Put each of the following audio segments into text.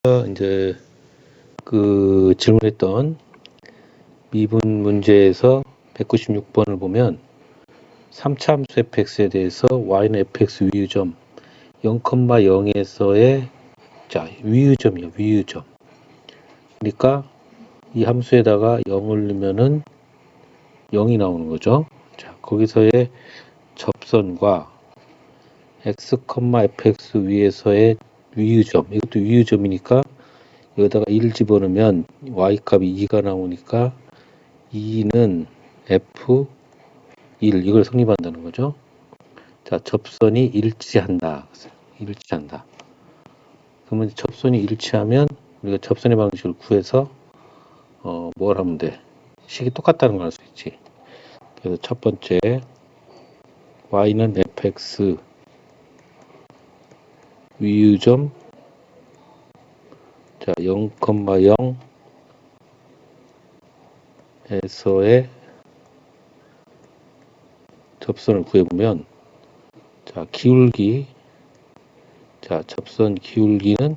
이제 그 질문했던 미분 문제에서 196번을 보면 3차 함수 fx에 대해서 y는 fx 위유점 0,0에서의 위유점이요. 위유점. 그러니까 이 함수에다가 0을 넣으면은 0이 나오는 거죠. 자, 거기서의 접선과 x, fx 위에서의 위유점. 이것도 위유점이니까 여기다가 1 집어넣으면 y값이 2가 나오니까 2는 f1 이걸 성립한다는 거죠. 자, 접선이 일치한다. 일치한다. 그러면 접선이 일치하면 우리가 접선의 방식을 구해서 뭘 하면 돼? 식이 똑같다는 걸 알 수 있지. 그래서 첫 번째 y는 fx 위유점 자 0,0에서의 접선을 구해보면 자 기울기 자 접선 기울기는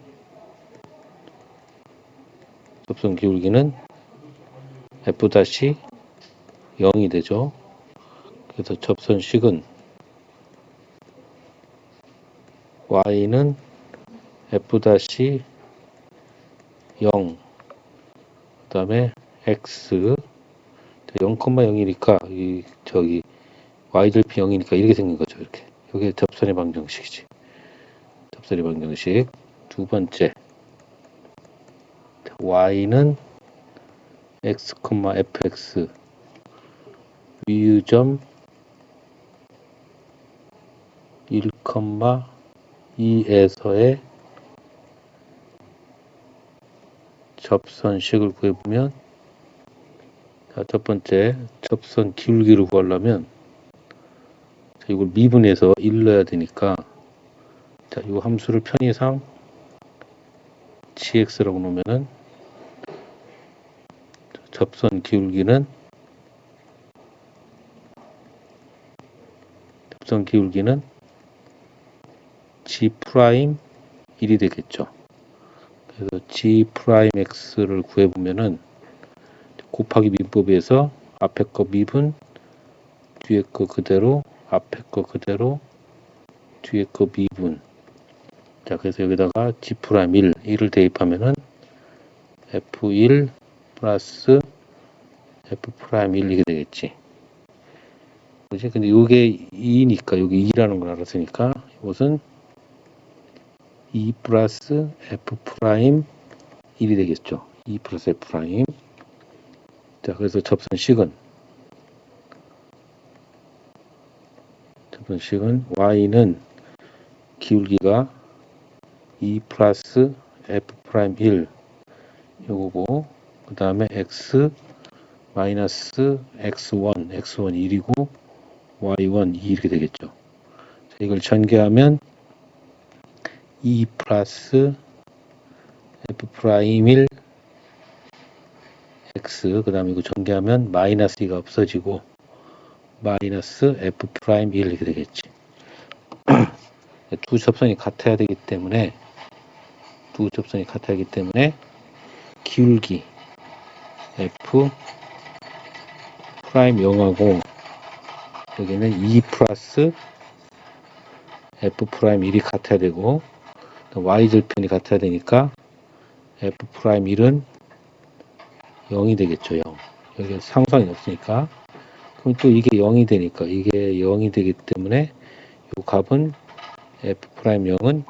f-0이 되죠. 그래서 접선식은 y는 f-0 그 다음에 x 0,0이니까 y절편 0이니까 이렇게 생긴 거죠. 이렇게 이게 접선의 방정식이지. 접선의 방정식. 두 번째 y는 x, fx 위유점 1,2에서의 접선식을 구해보면 자, 첫 번째 접선 기울기를 구하려면 자, 이걸 미분해서 1 넣어야 되니까 자, 이 함수를 편의상 gx라고 놓으면은 접선 기울기는 g 프라임 1이 되겠죠. 그래서 g 프라임 x를 구해보면은 곱하기 미분법에서 앞에 거 미분 뒤에 거 그대로 앞에 거 그대로 뒤에 거 미분 자 그래서 여기다가 g 프라임 1을 대입하면은 f1 플러스 f 프라임 1 이게 되겠지. 그지? 근데 요게 2니까 여기 2라는 걸 알았으니까 이것은 2 플러스 f 프라임 1이 되겠죠. 2 플러스 f 프라임. 자, 그래서 접선식은 y는 기울기가 2 플러스 f 프라임 1 요거고 그 다음에 x 마이너스 x1 1이고 y1 2 이렇게 되겠죠. 자, 이걸 전개하면 2 플러스 f 프라임 1 x 그 다음에 이거 전개하면 마이너스 2가 없어지고 마이너스 f 프라임 1 이렇게 되겠지. 두 접선이 같아야 되기 때문에 기울기 f 프라임 0하고 여기는 2 플러스 f 프라임 1이 같아야 되고 y절편이 같아야 되니까 f 프라임 1은 0이 되겠죠. 0. 여기 상수항이 없으니까 그럼 또 이게 0이 되니까 이게 0이 되기 때문에 이 값은 f 프라임 0은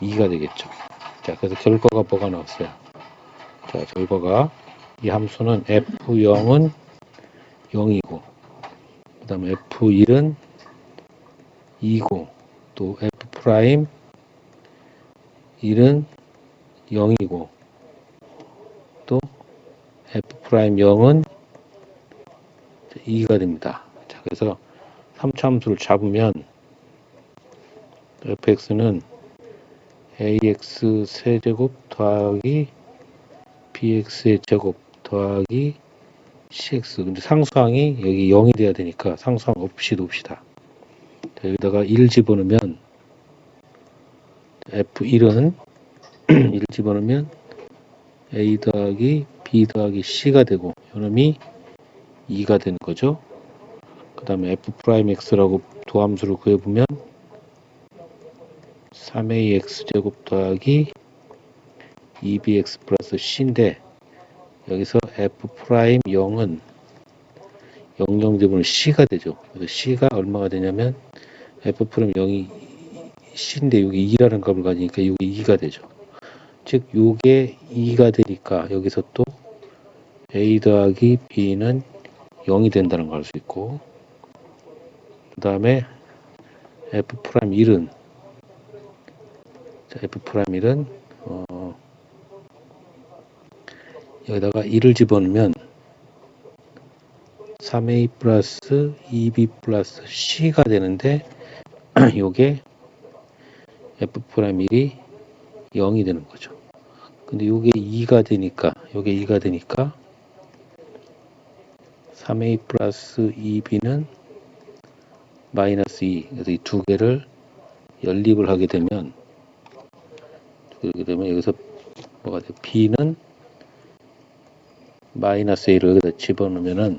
2가 되겠죠. 자, 그래서 결과가 뭐가 나왔어요? 자, 결과가 이 함수는 f0은 0이고 그 다음에 f1은 2고 또 f 프라임 1은 0이고 또 f 프라임 0은 2가 됩니다. 자, 그래서 3차 함수를 잡으면 fx는 ax 세제곱 더하기 bx의 제곱 더하기 cx 근데 상수항이 여기 0이 돼야 되니까 상수항 없이 놉시다. 자, 여기다가 1 집어넣으면 f1은 1 집어넣으면 A 더하기 B 더하기 C가 되고 요놈이 2가 되는 거죠. 그 다음에 F'X라고 도함수를 구해보면 3AX제곱 더하기 2BX 플러스 C인데 여기서 F'0은 00 집어넣으면 C가 되죠. 그래서 C가 얼마가 되냐면 F'0이 C인데 여기 2라는 값을 가지니까 여기 2가 되죠. 즉 요게 2가 되니까 여기서 또 A 더하기 B는 0이 된다는 걸 알 수 있고 그 다음에 F'1은 F'1은 여기다가 1을 집어넣으면 3A 플러스 2B 플러스 C가 되는데 요게 F'1이 0이 되는 거죠. 근데 요게 2가 되니까 3A 플러스 2B는 마이너스 2. 그래서 이 두 개를 연립을 하게 되면 여기서 뭐가 돼? B는 마이너스 A를 여기다 집어넣으면은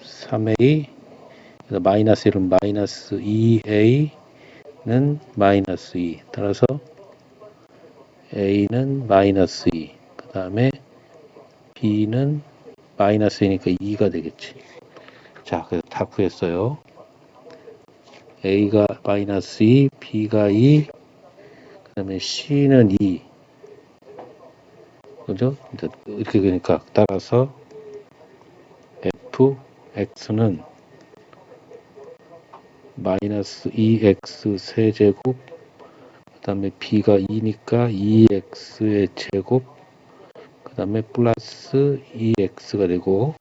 3A 마이너스 1은 마이너스 2A는 마이너스 2 따라서 A는 마이너스 2 그 다음에 B는 마이너스 2니까 2가 되겠지. 자 그래서 다 구했어요. A가 마이너스 2 B가 2 그 다음에 C는 2 그죠? 이렇게 되니까 따라서 Fx는 마이너스 2x 세제곱 그 다음에 b가 2니까 2x의 제곱 그 다음에 플러스 2x가 되고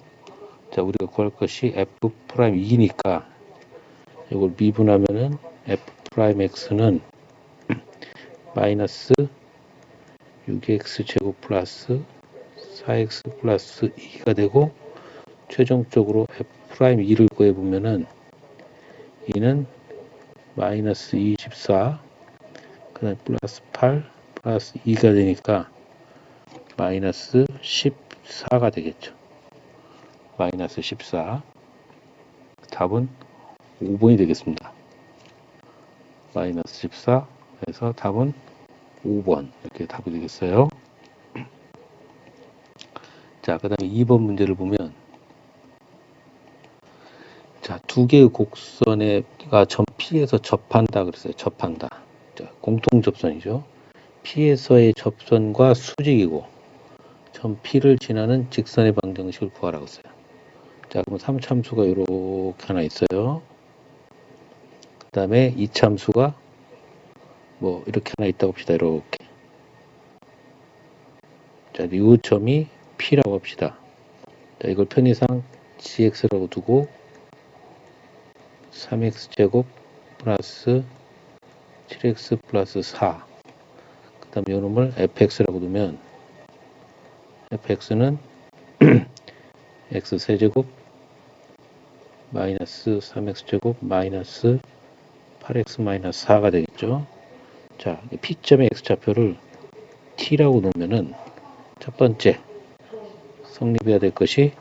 자 우리가 구할 것이 f'2니까 이걸 미분하면은 f'x는 마이너스 6x 제곱 플러스 4x 플러스 2가 되고 최종적으로 f'2를 구해보면은 2는 마이너스 24 그 다음에 플러스 8 플러스 2가 되니까 마이너스 14가 되겠죠. 마이너스 14 답은 5번이 되겠습니다. 마이너스 14 그래서 답은 5번 이렇게 답이 되겠어요. 자, 그 다음에 2번 문제를 보면 자, 두 개의 곡선에가 점 P에서 접한다 그랬어요. 접한다. 자, 공통 접선이죠. P에서의 접선과 수직이고 점 P를 지나는 직선의 방정식을 구하라고 했어요. 자, 그럼 3참수가 이렇게 하나 있어요. 그 다음에 2참수가 뭐 이렇게 하나 있다고 합시다. 이렇게. 자, 이 점이 P라고 합시다. 자, 이걸 편의상 gx라고 두고 3x제곱 플러스 7x 플러스 4 그 다음에 요놈을 fx라고 두면 fx는 x세제곱 마이너스 3x제곱 마이너스 8x 마이너스 4가 되겠죠. 자, P점의 x좌표를 t라고 놓으면은 첫 번째 성립해야 될 것이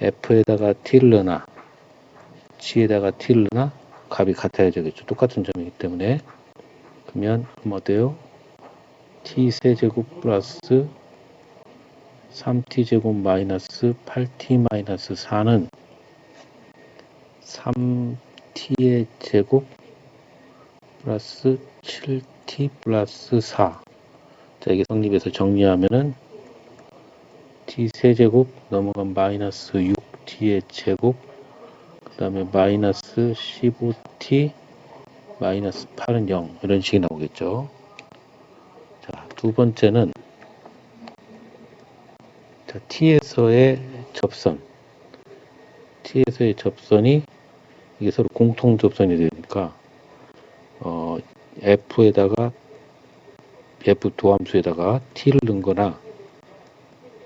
f에다가 t를 넣으나 g에다가 t를 넣으나 값이 같아야 되겠죠. 똑같은 점이기 때문에 그러면 어때요? t세제곱 플러스 3t제곱 마이너스 8t 마이너스 4는 3t의 제곱 플러스 7t 플러스 4 자, 이게 성립해서 정리하면은 t세제곱 넘어간 마이너스 6t의 제곱 그 다음에 마이너스 15t 마이너스 8은 0 이런 식이 나오겠죠. 자, 두 번째는 자, t에서의 접선이 이게 서로 공통 접선이 되니까 f에다가 f 도함수에다가 t를 넣은 거나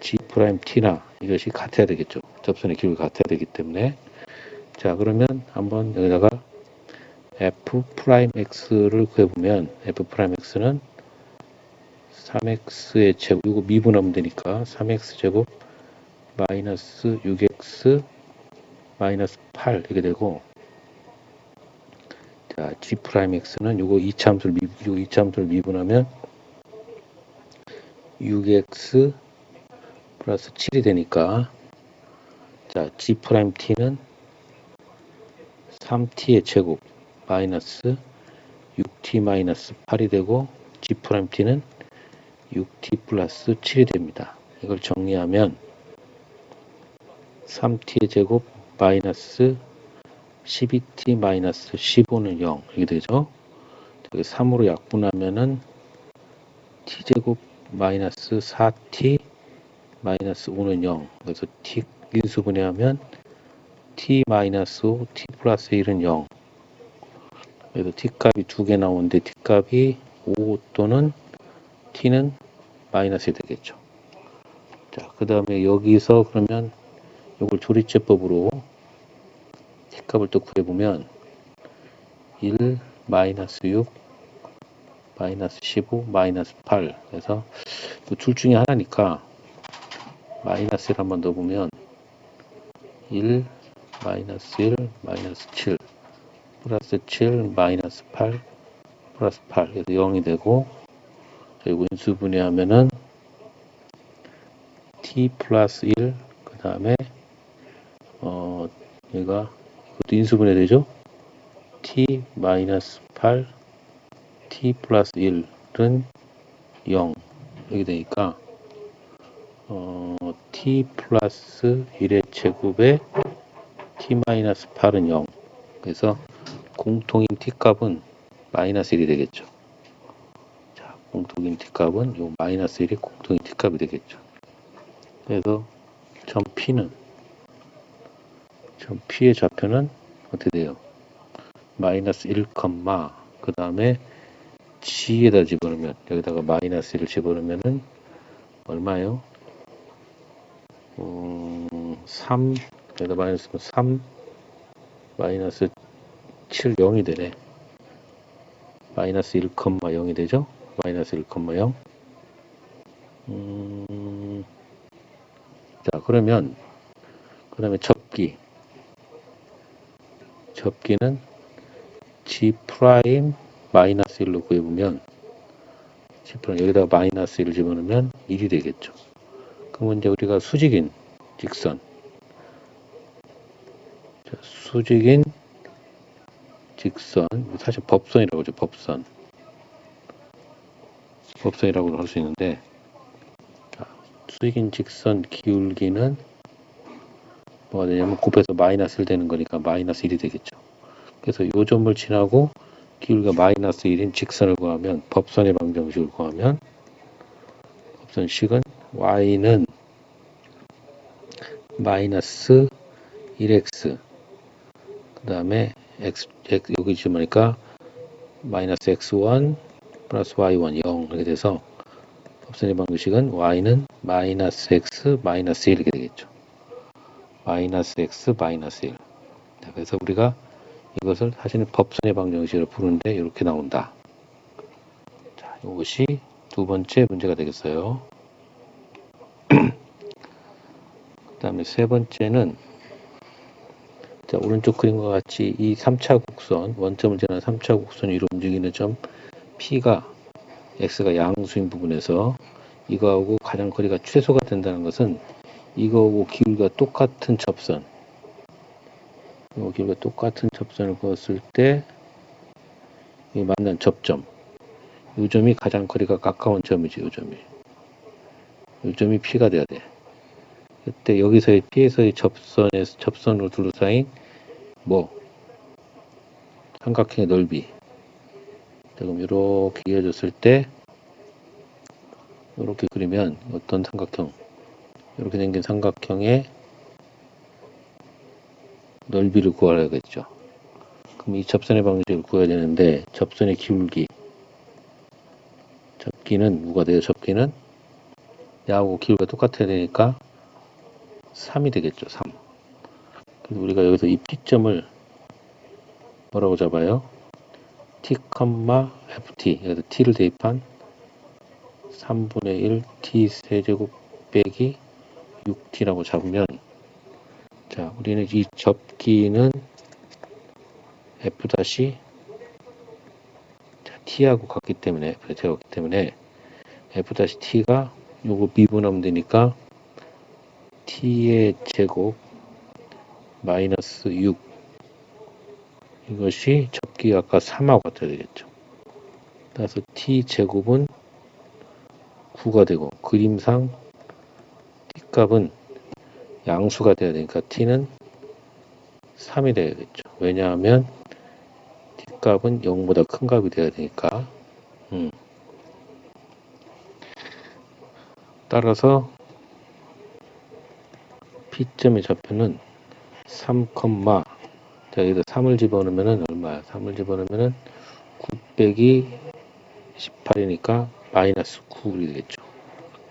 g't나 이것이 같아야 되겠죠. 접선의 기울기 같아야 되기 때문에 자 그러면 한번 여기다가 f'x를 구해보면 f'x는 3x의 제곱, 이거 미분하면 되니까 3x 제곱 마이너스 6x 마이너스 8 이렇게 되고, 자, g 프라임 x는 요거 이차함수를 미분하면 6x 플러스 7이 되니까, 자, g 프라임 t는 3t의 제곱 마이너스 6t 마이너스 8이 되고, g 프라임 t는 6t 플러스 7이 됩니다. 이걸 정리하면 3t의 제곱 마이너스 12t 마이너스 15는 0 이렇게 되죠. 3으로 약분하면은 t제곱 마이너스 4t 마이너스 5는 0. 그래서 t 인수분해하면 t 마이너스 5, t 플러스 1은 0. 그래서 t값이 두 개 나오는데 t값이 5 또는 t는 마이너스 되겠죠. 자, 그 다음에 여기서 그러면 이걸 조리제법으로 t값을 또 구해보면 1, 마이너스 6, 마이너스 15, 마이너스 8. 그래서 둘 중에 하나니까 마이너스를 한번 넣어보면 1, 마이너스 1, 마이너스 7, 플러스 7, 마이너스 8, 플러스 8. 그래서 0이 되고, 그리고 인수분해하면은 t 플러스 1, 그 다음에 얘가 이것도 인수분해 되죠? t 마이너스 8, t 플러스 1은 0 이렇게 되니까 t 플러스 1의 제곱에 t 마이너스 8은 0. 그래서 공통인 t값은 마이너스 1이 되겠죠. 자, 공통인 t값은 요 마이너스 1이 공통인 t값이 되겠죠. 그래서 점 P의 좌표는 어떻게 돼요? 마이너스 1, 그 다음에 G에다 집어넣으면, 여기다가 마이너스 1을 집어넣으면은 얼마예요? 3, 여기다 마이너스 3, 마이너스 7, 0이 되네. 마이너스 1, 0이 되죠? 마이너스 1, 0. 자, 그러면, 그 다음에 접기는 G 프라임 마이너스 1로 구해보면, G 프라임 여기다가 마이너스 1을 집어넣으면 1이 되겠죠. 그러면 이제 우리가 수직인 직선, 자, 수직인 직선, 사실 법선이라고 하죠. 법선이라고 할 수 있는데, 수직인 직선 기울기는 뭐가 되냐면 곱해서 마이너스 1 되는 거니까 마이너스 1이 되겠죠. 그래서 요 점을 지나고 기울기가 마이너스 1인 직선을 구하면, 법선의 방정식을 구하면, 법선식은 y는 마이너스 1x, 그 다음에 여기 집으니까 마이너스 x1 플러스 y1 0 이렇게 돼서 법선의 방정식은 y는 마이너스 x 마이너스 1 이렇게 되겠죠. 마이너스 x 마이너스 1. 그래서 우리가 이것을 사실은 법선의 방정식으로 부르는데 이렇게 나온다. 자, 이것이 두 번째 문제가 되겠어요. 그 다음에 세 번째는, 자, 오른쪽 그림과 같이 이 3차 곡선, 원점을 지나는 3차 곡선 위로 움직이는 점 P가 X가 양수인 부분에서 이거하고 가장 거리가 최소가 된다는 것은 이거하고 기울기가 똑같은 접선, 기울기가 똑같은 접선을 그었을 때 이 만난 접점, 이 점이 가장 거리가 가까운 점이지. 이 점이 P가 돼야 돼. 그때 여기서의 P에서의 접선으로 둘러싸인 삼각형의 넓이. 그럼 이렇게 이어졌을 때 이렇게 그리면 어떤 삼각형, 이렇게 생긴 삼각형의 넓이를 구하야겠죠. 그럼 이 접선의 방식을 구해야 되는데, 접선의 기울기, 접기는 뭐가 돼요? 접기는 야하고 기울기가 똑같아야 되니까 3이 되겠죠. 3. 그래서 우리가 여기서 이 P점을 뭐라고 잡아요? T, FT. 여기서 T를 대입한 3분의 1 t 세제곱 빼기 6t라고 잡으면, 자, 우리는 이 접기는 f 다시 t하고 같기 때문에, f 다시 t가 요거 미분하면 되니까 t의 제곱 마이너스 6, 이것이 접기가 아까 3하고 같아야 되겠죠. 따라서 t 제곱은 9가 되고, 그림상 t 값은 양수가 돼야 되니까 t는 3이 되겠죠. 왜냐하면 t 값은 0보다 큰 값이 돼야 되니까. 따라서 P점의 좌표는 3, 자, 여기다 3을 집어넣으면 얼마야? 3을 집어넣으면 9 빼기 18이니까 마이너스 9이 되겠죠.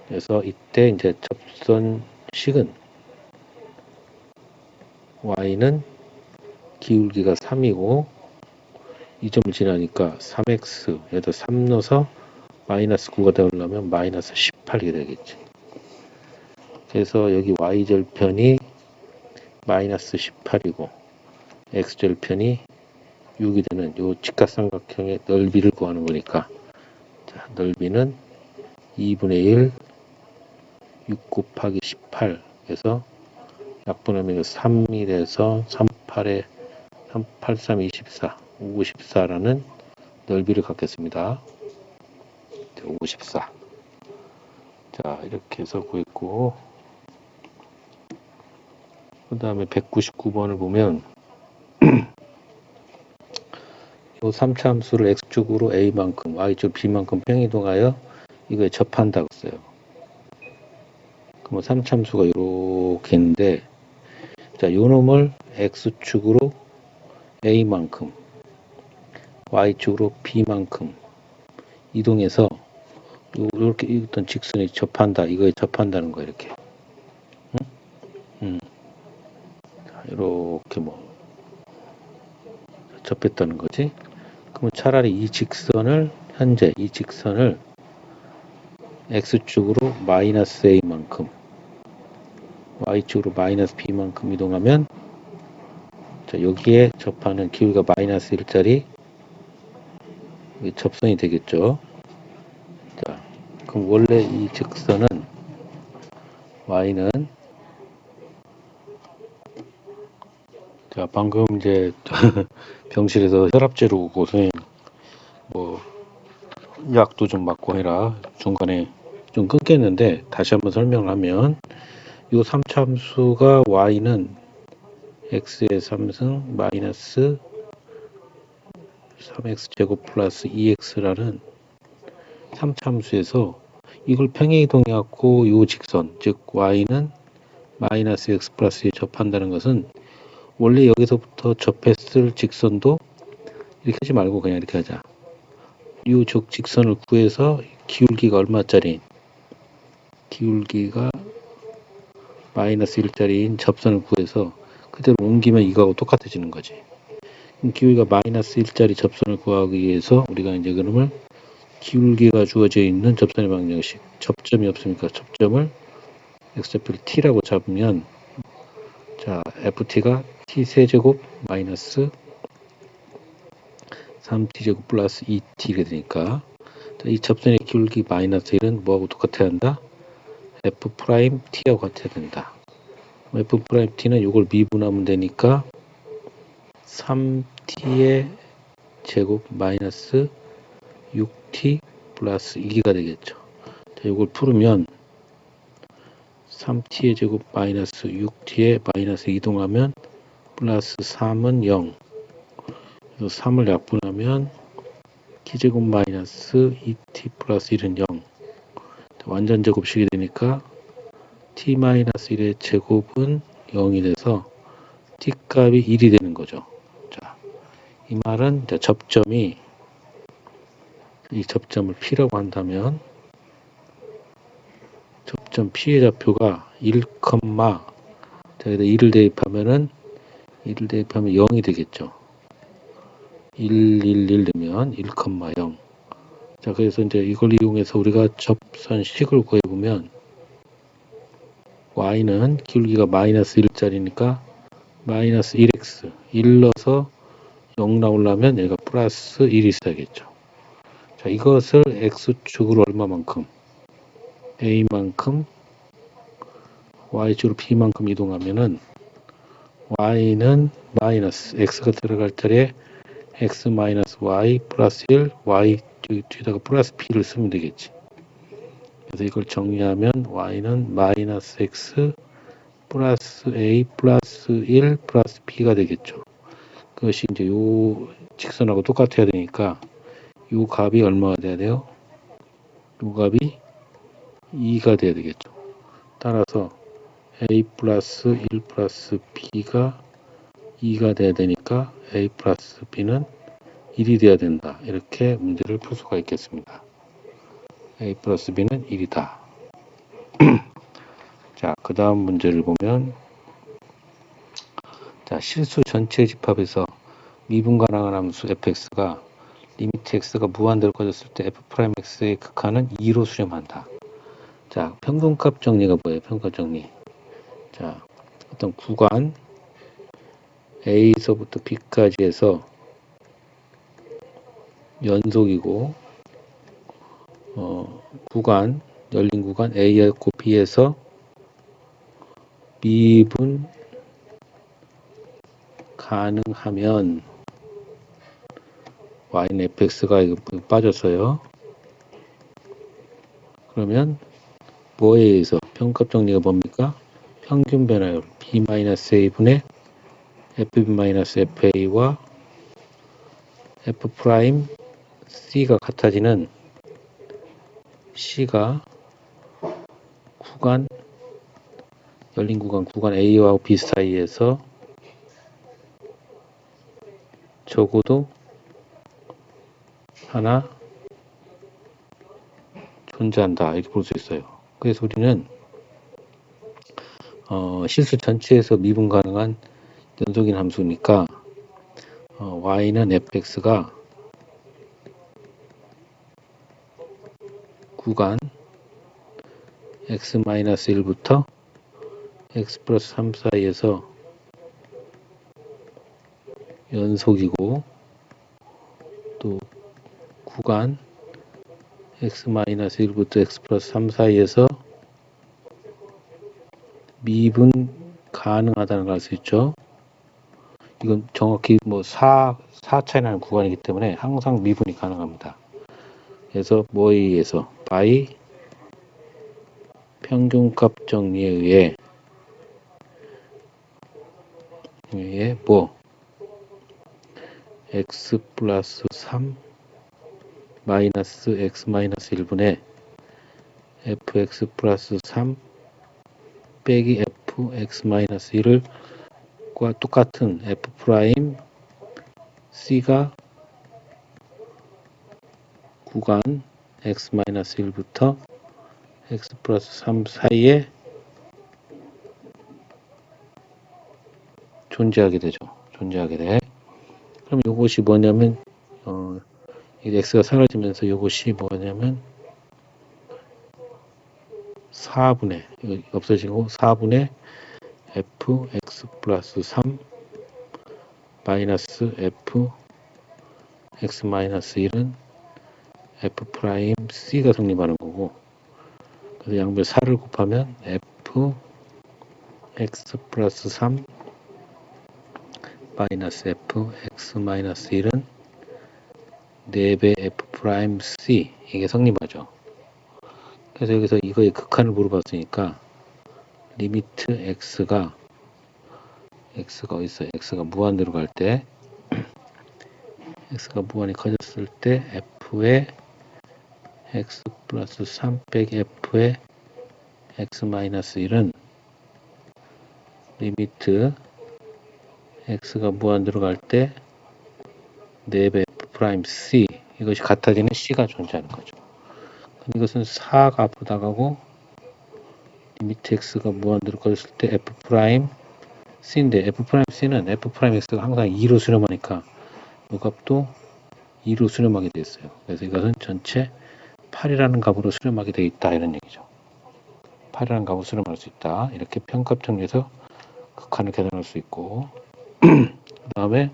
그래서 이때 이제 접선식은 y는 기울기가 3이고, 이 점을 지나니까 3x, 여기다 3 넣어서 마이너스 9가 되려면 마이너스 18이 되겠지. 그래서 여기 y절편이 마이너스 18이고 x절편이 6이 되는 요 직각삼각형의 넓이를 구하는 거니까, 자, 넓이는 2분의 1 6 곱하기 18 해서 약분하면 3이 돼서 38에 3, 8, 3, 24, 54라는 넓이를 갖겠습니다. 54. 자, 이렇게 해서 구했고, 그 다음에 199번을 보면 요 3차 함수를 x축으로 a만큼, y축 b만큼 평이동하여 이거에 접한다고 써요. 그러면 3차 함수가 이렇게 있는데, 자, 요 놈을 x축으로 a만큼, y축으로 b만큼 이동해서 이렇게 어떤 직선이 접한다, 이거에 접한다는 거예요. 이렇게. 이렇게 뭐 접했다는 거지. 그럼 차라리 이 직선을, 현재 이 직선을 x축으로 마이너스 a만큼, y축으로 마이너스 b만큼 이동하면, 자, 여기에 접하는 기울기가 마이너스 1짜리 접선이 되겠죠. 자, 그럼 원래 이 직선은 y는, 자, 방금 이제 병실에서 혈압 재르고 선생님 뭐 약도 좀 맞고 해라 중간에 좀 끊겼는데, 다시 한번 설명을 하면, 요 3차 함수가 y는 x의 3승 마이너스 3x 제곱 플러스 2x라는 3차 함수에서 이걸 평행이동해갖고 요 직선, 즉 y는 마이너스 x 플러스 2에 접한다는 것은, 원래 여기서부터 접했을 직선도 이렇게 하지 말고 그냥 이렇게 하자. 요 직선을 구해서 기울기가 얼마짜리, 기울기가 마이너스 1짜리인 접선을 구해서 그대로 옮기면 이거하고 똑같아지는 거지. 기울기가 마이너스 1짜리 접선을 구하기 위해서 우리가 이제 그러면 기울기가 주어져 있는 접선의 방정식, 접점이 없으니까 접점을 x좌표를 t라고 잡으면, 자, ft가 t 세제곱 마이너스 3t제곱 플러스 2t가 되니까, 이 접선의 기울기 마이너스 1은 뭐하고 똑같아야 한다? f't하고 같아야 된다. f't는 이걸 미분하면 되니까 3t의 제곱 마이너스 6t 플러스 2가 되겠죠. 자, 이걸 풀으면 3t의 제곱 마이너스 6t에 마이너스 이동하면 플러스 3은 0. 그래서 3을 약분하면 t제곱 마이너스 2t 플러스 1은 0. 완전 제곱식이 되니까 t 마이너스 1의 제곱은 0이 돼서 t 값이 1이 되는 거죠. 자, 이 말은 접점이, 이 접점을 P라고 한다면 접점 P의 좌표가 1, 자, 여기다 1을 대입하면 0이 되겠죠. 1, 1, 1 되면 1, 0. 자, 그래서 이제 이걸 이용해서 우리가 접선식을 구해보면 y는 기울기가 마이너스 1짜리니까 마이너스 1x 1 넣어서 0 나오려면 얘가 플러스 1이 있어야겠죠. 자, 이것을 x축으로 얼마만큼 a만큼 y축으로 b만큼 이동하면은 y는 마이너스 x가 들어갈 자리에 x 마이너스 y 플러스 1 y 뒤에다가 플러스 b를 쓰면 되겠지. 그래서 이걸 정리하면 y는 마이너스 x 플러스 a 플러스 1 플러스 b가 되겠죠. 그것이 이제 요 직선하고 똑같아야 되니까 요 값이 얼마가 돼야 돼요? 요 값이 2가 돼야 되겠죠. 따라서 a 플러스 1 플러스 b가 2가 돼야 되니까 a 플러스 b는 1이 돼야 된다. 이렇게 문제를 풀 수가 있겠습니다. a 플러스 b는 1이다. 자, 그 다음 문제를 보면 자, 실수 전체 집합에서 미분 가능한 함수 fx가 리미트 x가 무한대로 커졌을 때 f'x의 극한은 2로 수렴한다. 자, 평균값 정리가 뭐예요? 평균값 정리. 자, 어떤 구간 A서부터 B까지 해서 연속이고 구간 열린 구간 A였고 B에서 미분 가능하면 y는 fx가 빠졌어요. 그러면 뭐에 의해서 평값 정리가 뭡니까? 평균 변화율 b-a분의 fb-fa와 f'c가 같아지는 c가 구간 열린 구간 A와 B 사이에서 적어도 하나 존재한다. 이렇게 볼 수 있어요. 그래서 우리는 실수 전체에서 미분 가능한 연속인 함수니까 y는 fx가 구간 x-1부터 x 플러스 3 사이에서 연속이고 또 구간 x-1부터 x 플러스 3 사이에서 미분 가능하다는 걸 알 수 있죠. 이건 정확히 뭐 4 차이 나는 구간이기 때문에 항상 미분이 가능합니다. 그래서 뭐에 의해서 by 평균값 정리에 의해 뭐 x 플러스 3 마이너스 x 마이너스 1분의 fx 플러스 3 빼기 fx 마이너스 1을 과 똑같은 f 프라임 c가 구간 x 마이너스 1부터 x 플러스 3 사이에 존재하게 되죠. 존재하게 돼. 그럼 이것이 뭐냐면 이제 x가 사라지면서 이것이 뭐냐면 4분의 이거 없어지고 4분의 fx 플러스 3 마이너스 f x 마이너스 1은 f 프라임 c가 성립하는 거고, 그래서 양변 4를 곱하면 f x 플러스 3 마이너스 f x 마이너스 1은 4배 f 프라임 c 이게 성립하죠. 그래서 여기서 이거의 극한을 물어봤으니까 리미트 x가 어디 있어요? x가 무한대로 갈 때 x가 무한히 커졌을 때 f의 x 플러스 3 빼기 f의 x 마이너스 1은 리미트 x가 무한대로 갈 때 4배 f 프라임 c 이것이 같아지는 c가 존재하는 거죠. 이것은 4가 앞으로 나가고 리미트 x가 무한대로 커졌을 때 f 프라임 c인데 f 프라임 c는 f 프라임 x가 항상 2로 수렴하니까 이 값도 2로 수렴하게 되어 있어요. 그래서 이것은 전체 8이라는 값으로 수렴하게 되어 있다 이런 얘기죠. 8이라는 값으로 수렴할 수 있다. 이렇게 평값 정리해서 극한을 계산할 수 있고 그 다음에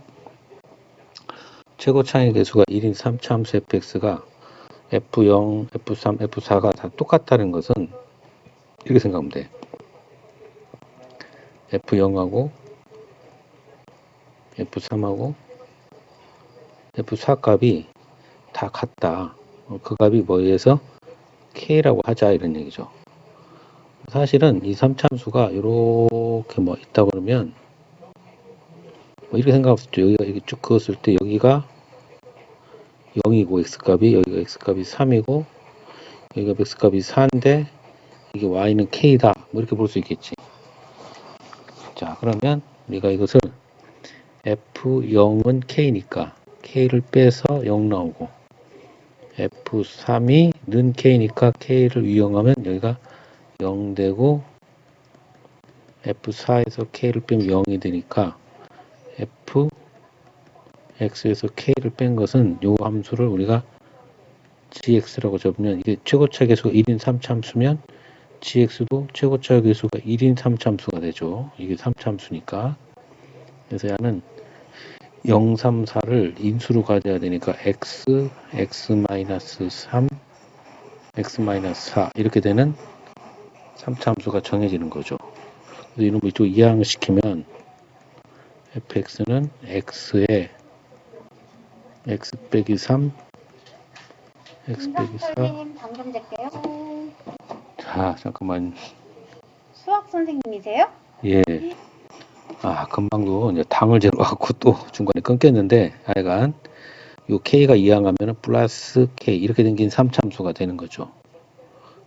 최고 차이 계수가 1인 3차함수 fx가 f0, f3, f4가 다 똑같다는 것은 이렇게 생각하면 돼. f0하고 f3하고 f4 값이 다 같다. 그 값이 뭐에 의해서 k라고 하자 이런 얘기죠. 사실은 이 3참수가 이렇게 뭐 있다 그러면 뭐 이렇게 생각할 수 있죠. 여기가 이렇게 쭉 그었을 때 여기가 0이고 x값이 여기가 x값이 3이고 여기가 x값이 4인데 이게 y는 k다. 뭐 이렇게 볼 수 있겠지. 자 그러면 우리가 이것을 f0은 k니까 k를 빼서 0 나오고 f3이 는 k니까 k를 유형하면 여기가 0 되고 f4에서 k를 빼면 0이 되니까 fx에서 k를 뺀 것은 요 함수를 우리가 gx라고 적으면 이게 최고차 계수가 1인 3참수면 gx도 최고차 계수가 1인 3참수가 되죠. 이게 3참수니까. 그래서 야는 0, 3, 4를 인수로 가져야 되니까 x, x-3, x-4 이렇게 되는 3참수가 정해지는 거죠. 그래서 이놈을 이쪽 이항시키면 fx는 x에 x 빼기 3, x 빼기 4. 선생님 방금 될게요. 자, 잠깐만. 수학 선생님이세요? 예. 아, 금방도 이제 당을 재려갖고 또 중간에 끊겼는데, 하여간, 요 k가 이항하면 플러스 k, 이렇게 생긴 3참수가 되는 거죠.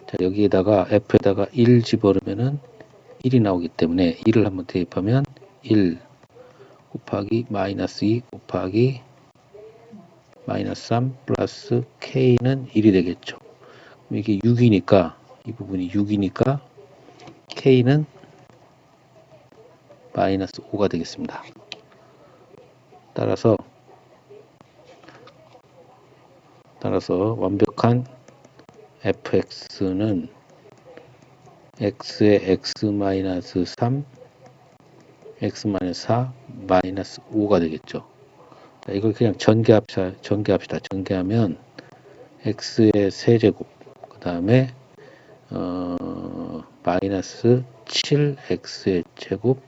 자, 여기에다가 f에다가 1 집어넣으면은 1이 나오기 때문에 1을 한번 대입하면 1 곱하기 마이너스 2 곱하기 마이너스 3 플러스 k는 1이 되겠죠. 이게 6이니까 이 부분이 6이니까 k는 마이너스 5가 되겠습니다. 따라서 완벽한 fx는 x의 x-3 x-4 마이너스 5가 되겠죠. 이걸 그냥 전개합시다. 전개하면 x의 세제곱 그 다음에 마이너스 7x의 제곱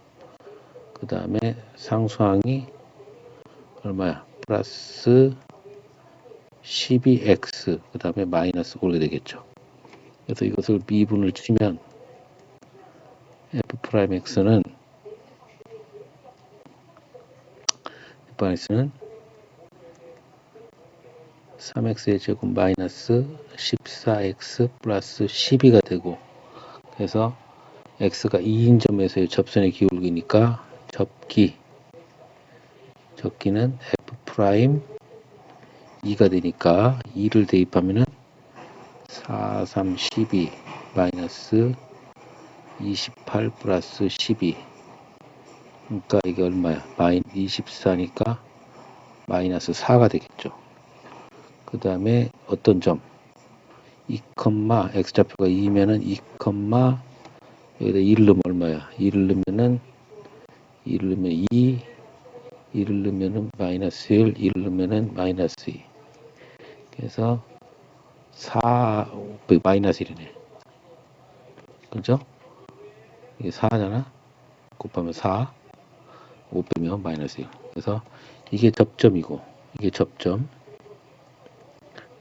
그 다음에 상수항이 얼마야? 플러스 12x 그 다음에 마이너스 5가 되겠죠. 그래서 이것을 미분을 치면 f'x는 3x의 제곱 마이너스 14x 플러스 12가 되고 그래서 x가 2인 점에서의 접선의 기울기니까 접기는 f' 2가 되니까 2를 대입하면은 4, 3, 12 마이너스 28 플러스 12 그러니까 이게 얼마야? 24니까 마이너스 4가 되겠죠. 그 다음에 어떤 점 2, x좌표가 2면은 2, 여기다 2를 넣으면 얼마야? 2를 넣으면 2, 2를 넣으면 마이너스 1, 2를 넣으면 마이너스 2. 그래서 4, 마이너스 1이네. 그죠? 이게 4잖아? 곱하면 4, 5 빼면 마이너스 1. 그래서 이게 접점이고, 이게 접점.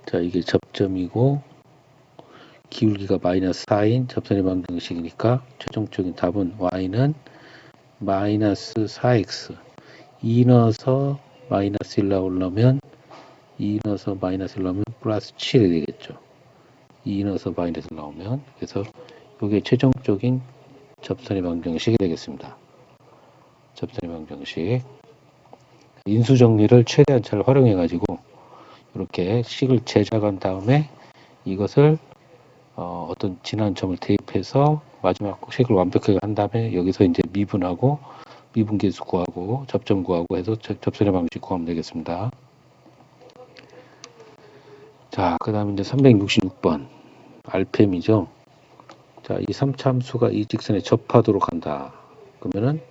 자, 이게 접점이고, 기울기가 마이너스 4인 접선의 방정식이니까 최종적인 답은 y는 마이너스 4x 2 넣어서 마이너스 1 나오려면 2 넣어서 마이너스 1 나오면 플러스 7이 되겠죠. 2 넣어서 마이너스 1 나오면 그래서 이게 최종적인 접선의 방정식이 되겠습니다. 접선의 방정식 인수정리를 최대한 잘 활용해 가지고 이렇게 식을 제작한 다음에 이것을 어떤 지난 점을 대입해서 마지막 식을 완벽하게 한 다음에 여기서 이제 미분하고 미분계수 구하고 접점 구하고 해서 접선의 방식 구하면 되겠습니다. 자, 그 다음에 이제 366번. 알팸이죠. 자, 이 3참수가 이 직선에 접하도록 한다. 그러면은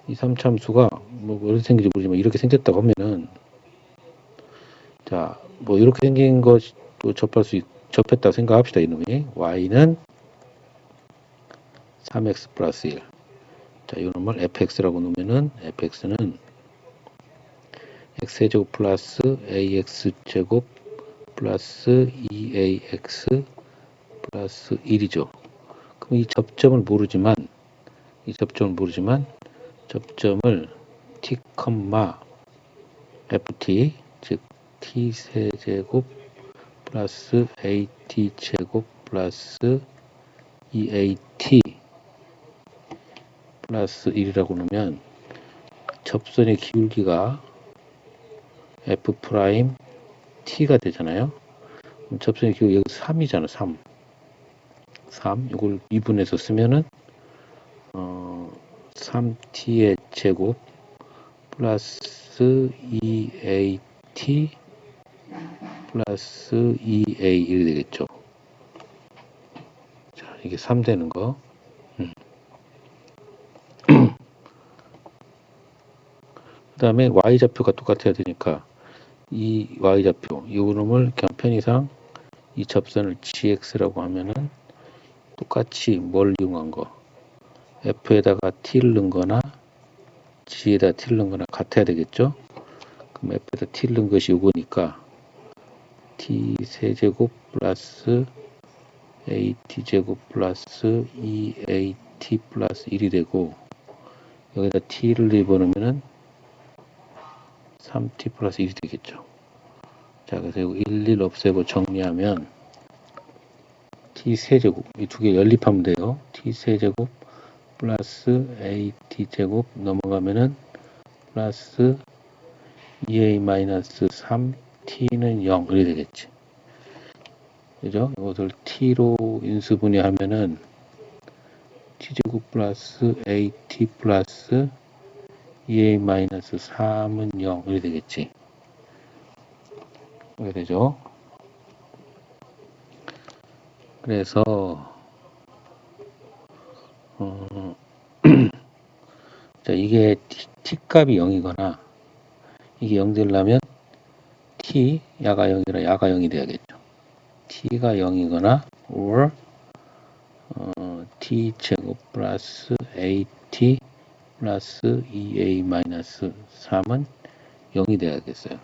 이 3참수가 뭐 어떻게 생긴지 모르지만 이렇게 생겼다고 하면은 자, 뭐 이렇게 생긴 것도 접했다고 생각합시다. 이놈이 y는 3x 플러스 1. 자, 이놈을 fx라고 놓으면은 fx는 x제곱 플러스 ax제곱 플러스 2ax 플러스 1이죠. 그럼 이 접점을 모르지만 접점을 t, ft 즉 t 세제곱 플러스 at 제곱 플러스 2at 플러스 1이라고 놓으면 접선의 기울기가 f 프라임 t가 되잖아요. 그럼 접선의 기울기 여기 3이잖아. 3 이걸 미분해서 쓰면은 3t의 제곱 플러스 2at 플러스 2a1이 되겠죠. 자, 이게 3 되는 거. 그 다음에 y좌표가 똑같아야 되니까 이 y좌표, 이 놈을 그냥 편의상 이 접선을 gx라고 하면은 똑같이 뭘 이용한 거? f에다가 t를 넣은 거나 g에다 t를 넣은 거나 같아야 되겠죠? 그럼 f에다 t를 넣은 것이 요거니까 t 세제곱 플러스 at제곱 플러스 2at 플러스 1이 되고 여기다 t를 집어넣으면은 3t 플러스 1이 되겠죠. 자, 그래서 이거 1 없애고 정리하면 t 세제곱 이 두 개 연립하면 돼요. t 세제곱 플러스 at제곱 넘어가면은 플러스 2a 마이너스 3t는 0 이렇게 되겠지. 그죠? 이것을 t로 인수분해하면은 t제곱 플러스 at 플러스 2a 마이너스 3은 0 이렇게 되겠지. 이렇게 되죠. 그래서 자, 이게 t 값이 0이거나 이게 0 되려면 t 야가 0이라 야가 0이 돼야겠죠. t가 0이거나 or t 제곱 플러스 at 플러스 2a 마이너스 3은 0이 돼야겠어요.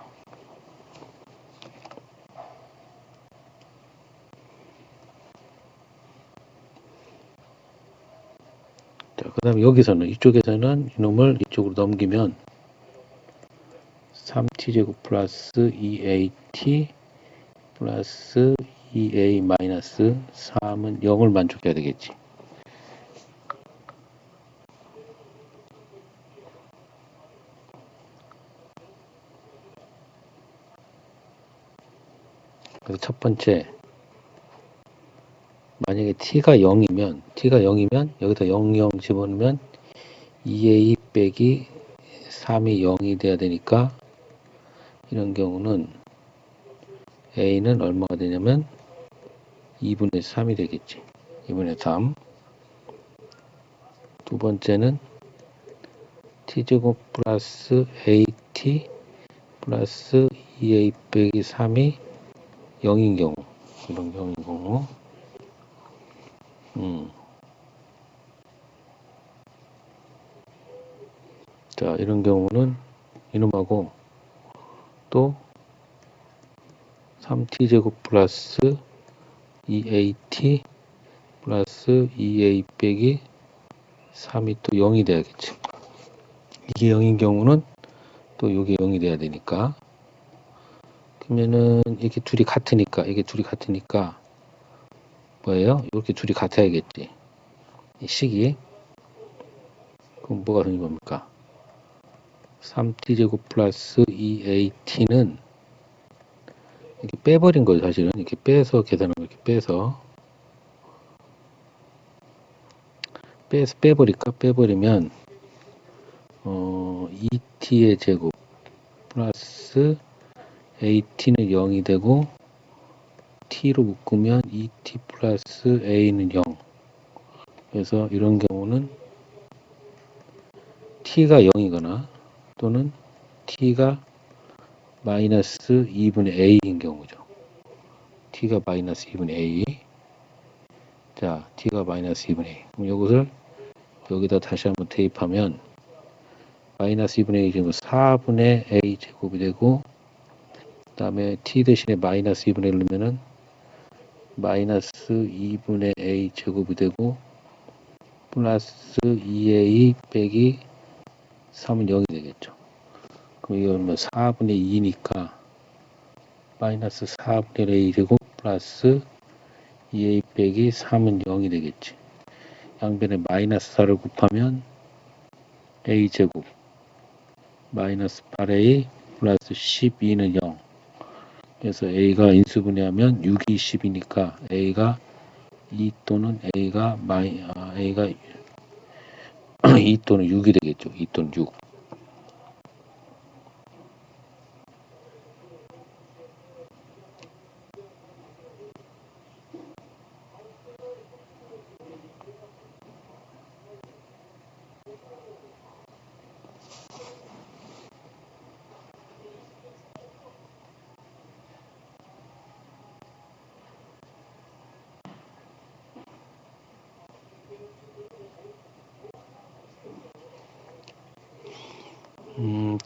자, 그 다음에 여기서는 이쪽에서는 이놈을 이쪽으로 넘기면 3t 제곱 플러스 2at 플러스 2a 마이너스 3은 0을 만족해야 되겠지. 그래서 첫 번째 만약에 t가 0이면 여기다 0 집어넣으면 2a 빼기 3이 0이 돼야 되니까 이런 경우는 a는 얼마가 되냐면 2분의 3이 되겠지. 2분의 3. 두 번째는 t제곱 플러스 at 플러스 2a 빼기 3이 0인 경우 이런 경우인 경우 자, 이런 경우는 이놈하고 또 3t 제곱 플러스 2at 플러스 2a 빼기 3이 또 0이 돼야겠지. 이게 0인 경우는 또 이게 0이 돼야 되니까 그러면은 이게 둘이 같으니까 뭐예요? 이렇게 둘이 같아야겠지. 이 식이 그럼 뭐가 생긴 겁니까? 3t 제곱 플러스 2at는 이렇게 빼버린 거죠. 사실은 이렇게 빼서 계산한 거 이렇게 빼버릴까? 빼버리면 2t의 제곱 플러스 at는 0이 되고 t로 묶으면 2t 플러스 a는 0. 그래서 이런 경우는 t가 0이거나 또는 t가 마이너스 2분의 a인 경우죠. t가 마이너스 2분의 a. 자, t가 마이너스 2분의 a. 그럼 이것을 여기다 다시 한번 대입하면 마이너스 2분의 a 제곱 4분의 a 제곱이 되고, 그 다음에 t 대신에 마이너스 2분의 1 넣으면은 마이너스 2분의 a 제곱이 되고 플러스 2a 빼기 3은 0이 되겠죠. 그럼 이건 뭐 4분의 2니까 마이너스 4분의 a 제곱 플러스 2a 빼기 3은 0이 되겠지. 양변에 마이너스 4를 곱하면 a 제곱 마이너스 8a 플러스 12는 0. 그래서 a가 인수분해하면 6이 10이니까 a가 2 또는 a가 2 또는 6이 되겠죠. 2 또는 6.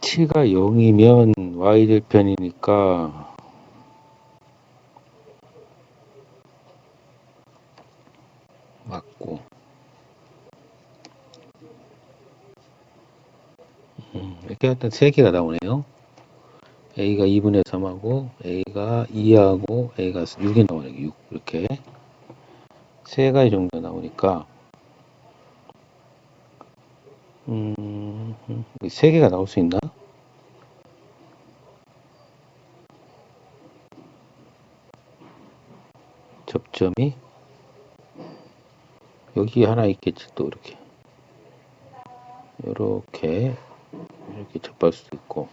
t가 0이면 y절편이니까 맞고, 이렇게 하여튼 3개가 나오네요. a가 2분의 3하고 a가 2하고 a가 6이 나오네요. 6 이렇게 3가지 정도 나오니까 3개가 나올 수 있나? 접점이 여기 하나 있겠지. 또 이렇게 접할 수도 있고.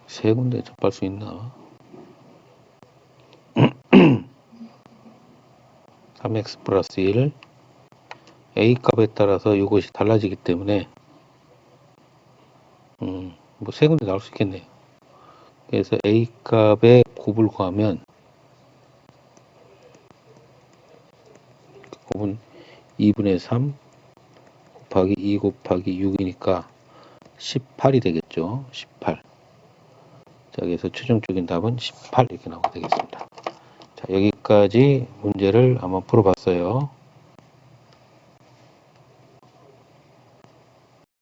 세 군데 접할 수 있나? 3x 플러스 1 a 값에 따라서 이것이 달라지기 때문에 뭐 세 군데 나올 수 있겠네요. 그래서 a 값에 곱을 구하면 곱은 2분의 3 곱하기 2 곱하기 6이니까 18이 되겠죠. 18. 자, 그래서 최종적인 답은 18 이렇게 나오게 되겠습니다. 자, 여기까지 문제를 한번 풀어봤어요.